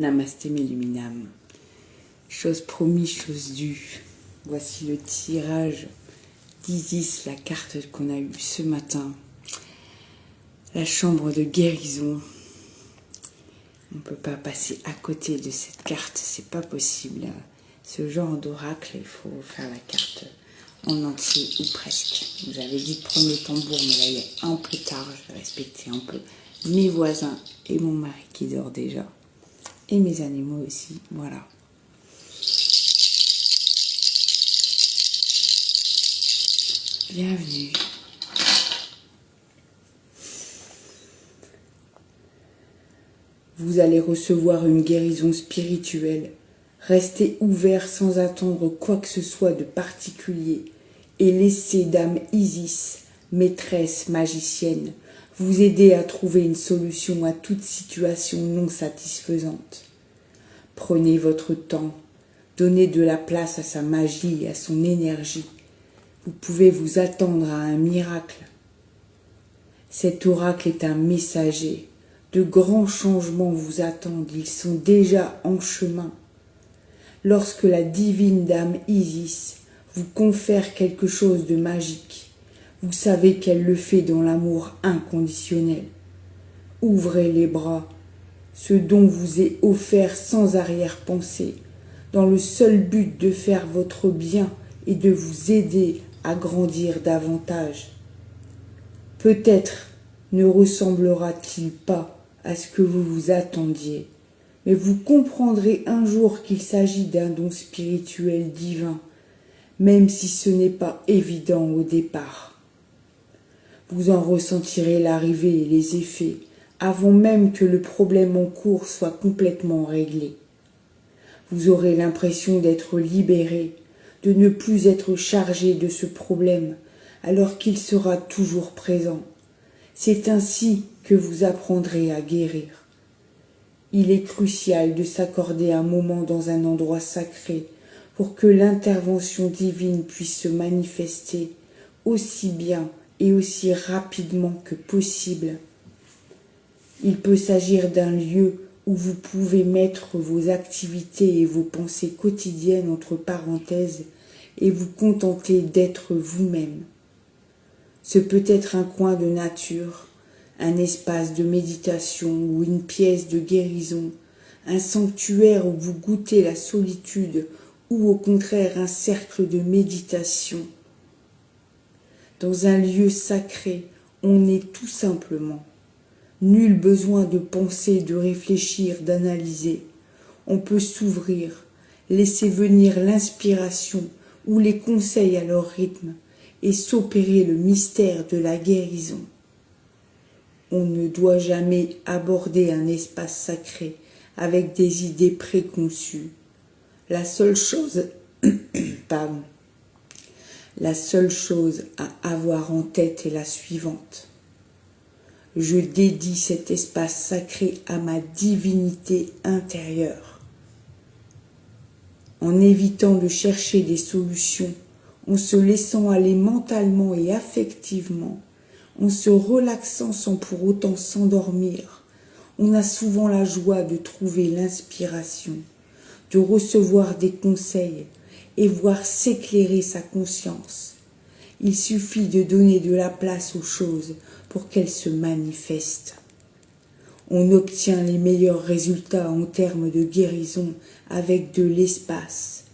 Namasté Méluminam. Chose promise, chose due. Voici le tirage d'Isis, la carte qu'on a eue ce matin. La chambre de guérison. On ne peut pas passer à côté de cette carte, c'est pas possible. Ce genre d'oracle, il faut faire la carte en entier ou presque. J'avais dit de prendre le tambour, mais là il est un peu tard, je vais respecter un peu mes voisins et mon mari qui dort déjà. Et mes animaux aussi, voilà. Bienvenue. Vous allez recevoir une guérison spirituelle. Restez ouvert sans attendre quoi que ce soit de particulier et laissez Dame Isis, maîtresse magicienne, vous aider à trouver une solution à toute situation non satisfaisante. Prenez votre temps, donnez de la place à sa magie et à son énergie. Vous pouvez vous attendre à un miracle. Cet oracle est un messager. De grands changements vous attendent, ils sont déjà en chemin. Lorsque la divine Dame Isis vous confère quelque chose de magique, vous savez qu'elle le fait dans l'amour inconditionnel. Ouvrez les bras, ce don vous est offert sans arrière-pensée, dans le seul but de faire votre bien et de vous aider à grandir davantage. Peut-être ne ressemblera-t-il pas à ce que vous vous attendiez, mais vous comprendrez un jour qu'il s'agit d'un don spirituel divin, même si ce n'est pas évident au départ. Vous en ressentirez l'arrivée et les effets, avant même que le problème en cours soit complètement réglé. Vous aurez l'impression d'être libéré, de ne plus être chargé de ce problème, alors qu'il sera toujours présent. C'est ainsi que vous apprendrez à guérir. Il est crucial de s'accorder un moment dans un endroit sacré pour que l'intervention divine puisse se manifester aussi bien et aussi rapidement que possible. Il peut s'agir d'un lieu où vous pouvez mettre vos activités et vos pensées quotidiennes entre parenthèses et vous contenter d'être vous-même. Ce peut être un coin de nature, un espace de méditation ou une pièce de guérison, un sanctuaire où vous goûtez la solitude ou au contraire un cercle de méditation. Dans un lieu sacré, on est tout simplement. Nul besoin de penser, de réfléchir, d'analyser. On peut s'ouvrir, laisser venir l'inspiration ou les conseils à leur rythme et s'opérer le mystère de la guérison. On ne doit jamais aborder un espace sacré avec des idées préconçues. La seule chose à avoir en tête est la suivante. Je dédie cet espace sacré à ma divinité intérieure. En évitant de chercher des solutions, en se laissant aller mentalement et affectivement, en se relaxant sans pour autant s'endormir, on a souvent la joie de trouver l'inspiration, de recevoir des conseils et voir s'éclairer sa conscience. Il suffit de donner de la place aux choses pour qu'elles se manifestent. On obtient les meilleurs résultats en termes de guérison avec de l'espace,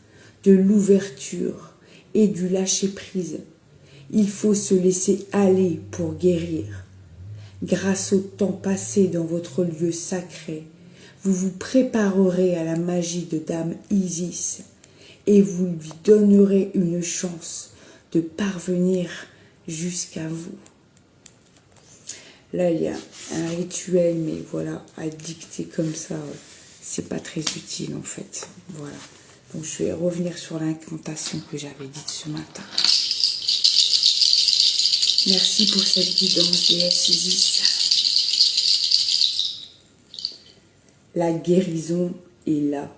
de l'ouverture et du lâcher-prise. Il faut se laisser aller pour guérir. Grâce au temps passé dans votre lieu sacré, vous vous préparerez à la magie de Dame Isis et vous lui donnerez une chance de parvenir jusqu'à vous. Là, il y a un rituel, mais voilà, à dicter comme ça, c'est pas très utile en fait. Voilà. Donc, je vais revenir sur l'incantation que j'avais dite ce matin. Merci pour cette guidance, déesse Isis. La guérison est là.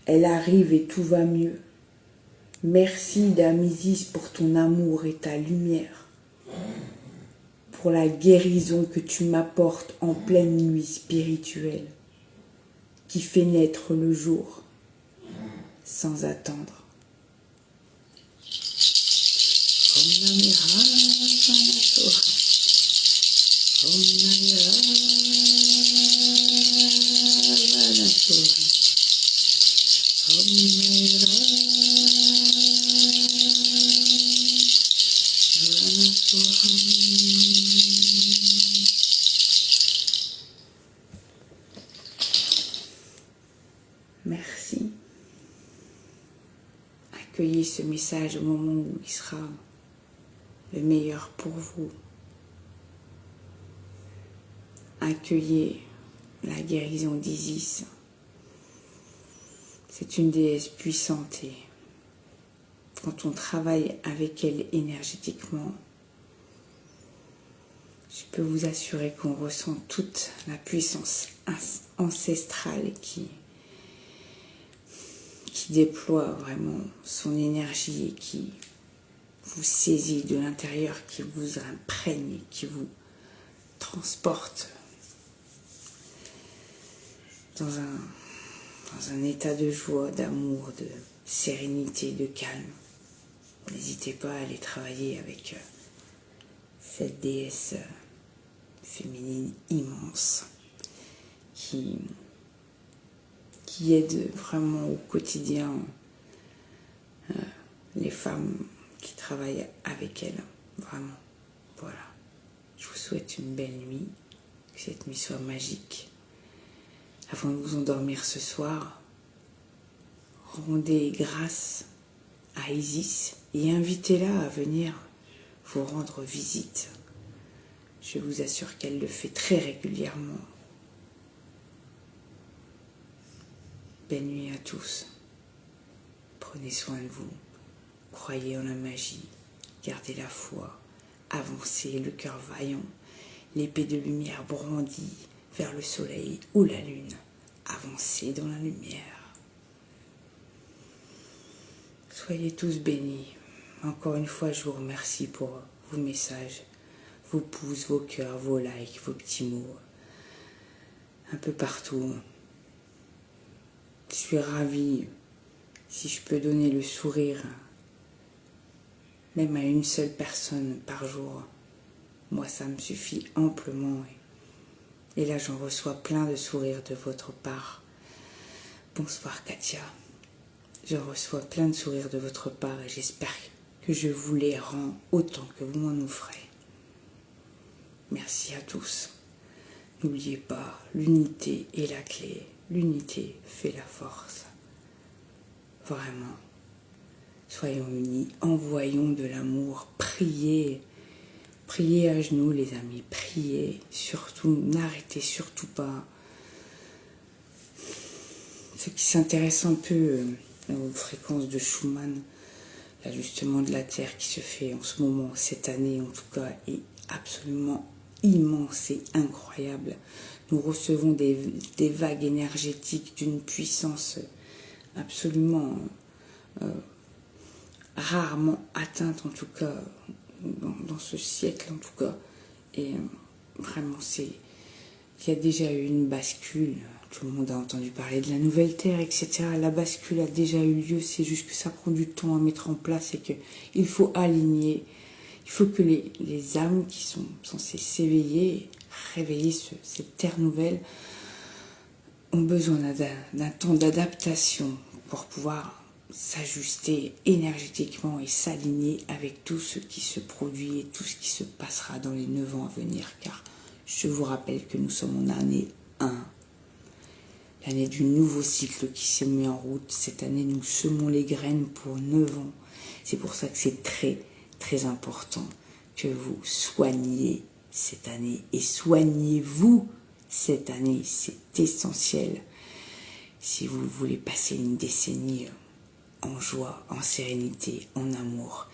Elle arrive et tout va mieux. Merci, Dame Isis, pour ton amour et ta lumière. Pour la guérison que tu m'apportes en pleine nuit spirituelle. qui fait naître le jour sans attendre. Merci. Accueillez ce message au moment où il sera le meilleur pour vous. Accueillez la guérison d'Isis. C'est une déesse puissante et quand on travaille avec elle énergétiquement, je peux vous assurer qu'on ressent toute la puissance ancestrale qui déploie vraiment son énergie et qui vous saisit de l'intérieur, qui vous imprègne, qui vous transporte dans un état de joie, d'amour, de sérénité, de calme. N'hésitez pas à aller travailler avec cette déesse féminine immense qui aide vraiment au quotidien les femmes qui travaillent avec elle. Vraiment. Voilà. Je vous souhaite une belle nuit, que cette nuit soit magique. Avant de vous endormir ce soir, rendez grâce à Isis et invitez-la à venir vous rendre visite. Je vous assure qu'elle le fait très régulièrement. Belle nuit à tous. Prenez soin de vous. Croyez en la magie. Gardez la foi. Avancez le cœur vaillant. L'épée de lumière brandie vers le soleil ou la lune. Avancez dans la lumière. Soyez tous bénis. Encore une fois, je vous remercie pour vos messages, vos pouces, vos cœurs, vos likes, vos petits mots. Un peu partout. Je suis ravie si je peux donner le sourire, même à une seule personne par jour. Moi, ça me suffit amplement. Et là, j'en reçois plein de sourires de votre part. Bonsoir Katia. Je reçois plein de sourires de votre part et j'espère que je vous les rends autant que vous m'en offrez. Merci à tous. N'oubliez pas, l'unité est la clé. L'unité fait la force. Vraiment. Soyons unis, envoyons de l'amour, priez. Priez à genoux les amis, priez. Surtout, n'arrêtez surtout pas. Ceux qui s'intéressent un peu aux fréquences de Schumann, l'ajustement de la Terre qui se fait en ce moment, cette année en tout cas, est absolument immense et incroyable. Nous recevons des vagues énergétiques d'une puissance absolument rarement atteinte, en tout cas dans ce siècle en tout cas. Et vraiment, il y a déjà eu une bascule. Tout le monde a entendu parler de la nouvelle Terre, etc. La bascule a déjà eu lieu, c'est juste que ça prend du temps à mettre en place et qu'il faut aligner. Il faut que les âmes qui sont censées s'éveiller, réveiller cette terre nouvelle, ont besoin d'un temps d'adaptation pour pouvoir s'ajuster énergétiquement et s'aligner avec tout ce qui se produit et tout ce qui se passera dans les 9 ans à venir. Car je vous rappelle que nous sommes en année 1, l'année du nouveau cycle qui s'est mis en route. Cette année, nous semons les graines pour 9 ans. C'est pour ça que c'est très, très important que vous soigniez cette année. Et soignez-vous cette année, c'est essentiel. Si vous voulez passer une décennie en joie, en sérénité, en amour,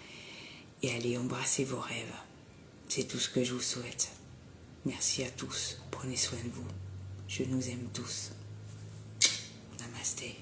et aller embrasser vos rêves. C'est tout ce que je vous souhaite. Merci à tous. Prenez soin de vous. Je nous aime tous. Namasté.